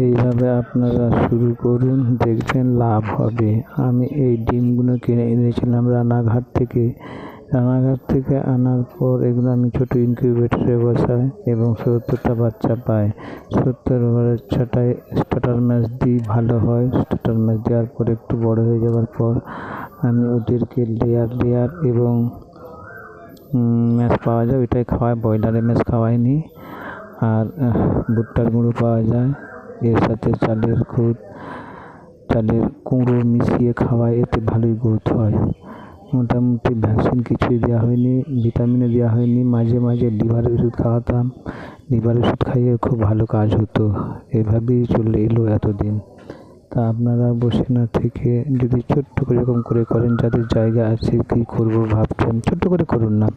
এইভাবে আপনারা শুরু করুন, দেখবেন লাভ হবে। আমি এই ডিমগুলো কিনে এনেছিলাম রানাঘাট থেকে। আনার পর এগুলো আমি ছোটো ইনকিউবেটরে বসাই এবং 70টা বাচ্চা পাই। 70 বাচ্চাটায় স্টার্টার ম্যাচ দিই, ভালো হয়। স্টার্টার ম্যাচ দেওয়ার পর একটু বড় হয়ে যাওয়ার পর আমি ওদেরকে লেয়ার এবং ম্যাচ পাওয়া যায়, ওইটাই খাওয়াই। ব্রয়লারের ম্যাচ খাওয়াইনি। আর ভুট্টার গুঁড়ো পাওয়া যায়, এর সাথে চালের কুঁড়ো মিশিয়ে খাওয়ায়, এতে ভালোই গ্রোথ হয়। মোটামুটি ভ্যাকসিন কিছুই দেওয়া হয়নি, ভিটামিনও দেওয়া হয়নি। মাঝে মাঝে লিভারের ওষুধ খাওয়াতাম, লিভারের ওষুধ খাইয়ে খুব ভালো কাজ হতো। এভাবেই চলে এলো এতদিন। তা আপনারা বসে না থেকে যদি ছোট্ট করে এরকম করে করেন, যাদের জায়গা আছে, কী করবো ভাবছেন, ছোট্ট করে করুন না।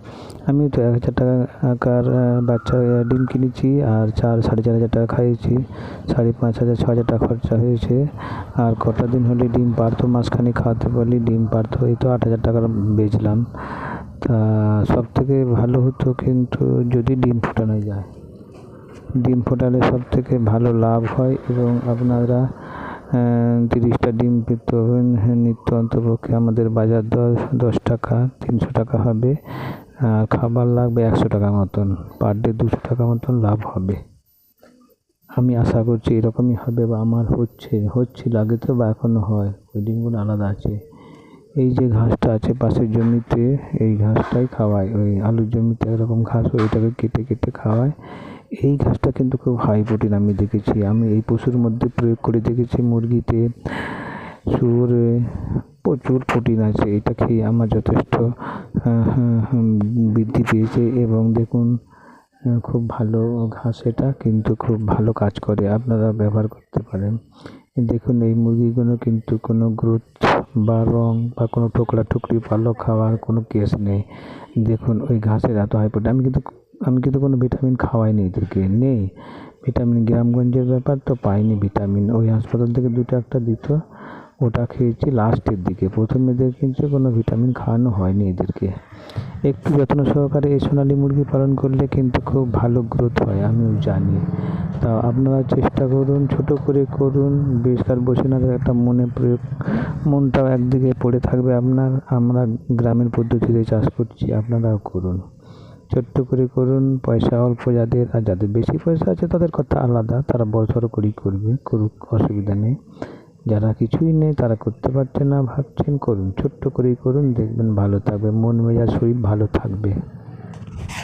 আমি তো 1000 টাকার বাচ্চা ডিম কিনেছি আর 4,500 টাকা খাইয়েছি। 5,500 6,000 টাকা খরচা হয়েছে। আর কটা দিন হলে ডিম পারতো, মাঝখানে খাওয়াতে পারলে ডিম পারতো, এই তো 8,000 টাকার বেচলাম। তা সব থেকে ভালো হতো কিন্তু যদি ডিম ফোটানো যায়। ডিম ফোটালে সব থেকে ভালো লাভ হয় এবং আপনারা 30টা ডিম পেতে হবেন নিত্য, অন্তপক্ষে আমাদের বাজার দর 10 টাকা, 300 টাকা হবে। আর খাবার লাগবে 100 টাকা মতন, পার ডে 200 টাকা মতন লাভ হবে। আমি আশা করছি এরকমই হবে বা আমার হচ্ছিল আগে তো, বা এখনও হয়। ওই ডিমগুলো আলাদা আছে। এই যে ঘাসটা আছে পাশের জমিতে, এই ঘাসটাই খাওয়ায়। ওই আলুর জমিতে এরকম ঘাস, ওইটাকে কেটে কেটে খাওয়ায়। এই ঘাসটা কিন্তু খুব হাই প্রোটিন আমি দেখেছি। আমি এই পশুর মধ্যে প্রয়োগ করে দেখেছি, মুরগিতে, শুয়োরে প্রচুর প্রোটিন আছে। এটা খেয়ে আমার যথেষ্ট বৃদ্ধি পেয়েছে এবং দেখুন খুব ভালো ঘাস, এটা কিন্তু খুব ভালো কাজ করে, আপনারা ব্যবহার করতে পারেন। দেখুন এই মুরগিগুলো কিন্তু কোনো গ্রোথ বা রং বা কোনো টুকরি পালক খাওয়ার কোনো কেস নেই। দেখুন ওই ঘাসের এত হাই প্রোটিন। আমি কিন্তু কোনো ভিটামিন খাওয়াইনি এদেরকে, নেই ভিটামিন। গ্রামগঞ্জের ব্যাপার তো, পাইনি ভিটামিন। ওই হাসপাতাল থেকে 2টা দিত, ওটা খেয়েছি লাস্টের দিকে। প্রথমে কিন্তু কোনো ভিটামিন খাওয়ানো হয়নি এদেরকে। একটু যত্ন সহকারে এই সোনালী মুরগি পালন করলে কিন্তু খুব ভালো গ্রোথ হয়, আমিও জানি। তা আপনারা চেষ্টা করুন, ছোট করে করুন, বেকার বসে না একটা মনটাও একদিকে পড়ে থাকবে আপনার। আমরা গ্রামের পদ্ধতিতে চাষ করছি, আপনারাও করুন, ছোট্ট করে করুন। পয়সা অল্প যাদের, আর যাদের বেশি পয়সা আছে তাদের কথা আলাদা, তারা বড়সড় করেই করুক, অসুবিধা নেই। যারা কিছুই নেই, তারা করতে পারছে না, ভাবছেন, করুন, ছোট্ট করেই করুন, দেখবেন ভালো থাকবে, মন মেজাজ শরীর ভালো থাকবে।